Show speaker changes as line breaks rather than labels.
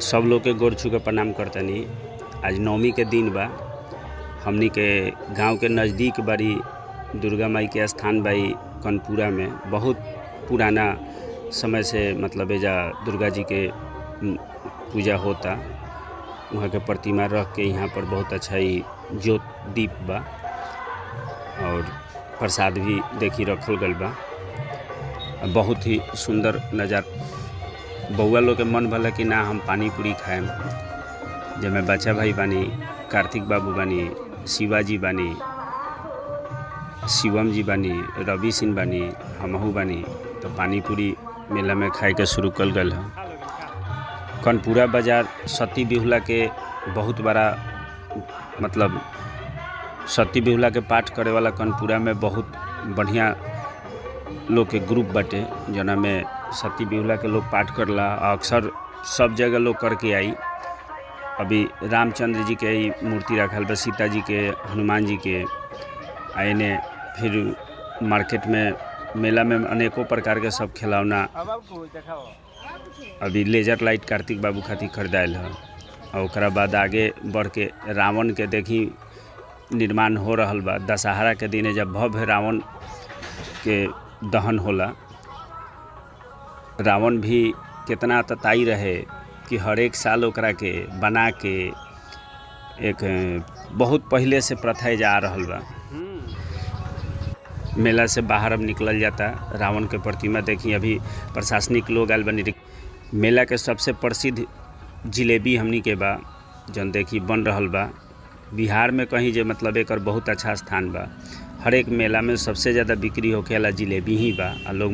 सब लोग के गोर छू के प्रणाम करतनी। आज नवमी के दिन बा। हमनी के गांव के नज़दीक बड़ी दुर्गा माई के स्थान बाई कनपुरा में। बहुत पुराना समय से मतलब एजा दुर्गा जी के पूजा होता। वहाँ के प्रतिमा रख के यहाँ पर बहुत अच्छा ही ज्योत दीप बा और प्रसाद भी देखी रखल गल बा। बहुत ही सुंदर नज़ारा। बउआ लोग के मन भला कि ना हम पानी पूरी खाएम। जेमे बच्चा भाई बानी, कार्तिक बाबू बानी, शिवाजी बानी, शिवम जी बानी, रवि सिंह बानी, हमहू बानी। तो पानी पूरी मेला में खाए के शुरू कल गल है। कनपुरा बाजार सती बिहुला के बहुत बड़ा मतलब सती बिहुला के पाठ करे वाला कनपुरा में बहुत बढ़िया लोग के ग्रुप बाटे, जना में सती बिहुला के लोग पाठ करला। अक्सर सब जगह लोग करके आई। अभी रामचंद्र जी के मूर्ति रखल बा, सीता जी के, हनुमान जी के। आने फिर मार्केट में मेला में अनेकों प्रकार के सब खिलौना अभी लेजर लाइट कार्तिक बाबू खातिर खरीदायल है। और ओकरा बाद आगे बढ़ के रावण के देखी निर्माण हो रहल बा। दशहरा के दिन जब भव्य रावण के दहन होला। रावण भी कितना तताई रहे कि हर एक साल ओकरा के बना के एक बहुत पहले से प्रथा जा रहल बा। मेला से बाहर अब निकलल जाता। रावण के प्रतिमा देखी अभी प्रशासनिक लोग आयल बनी। मेला के सबसे प्रसिद्ध जिलेबी हमनी के बा, जन देखी बन रहल बा। बिहार में कहीं जे मतलब एक बहुत अच्छा स्थान बा। हर एक मेला में सबसे ज़्यादा बिक्री होखेला जिलेबी ही बा। लोग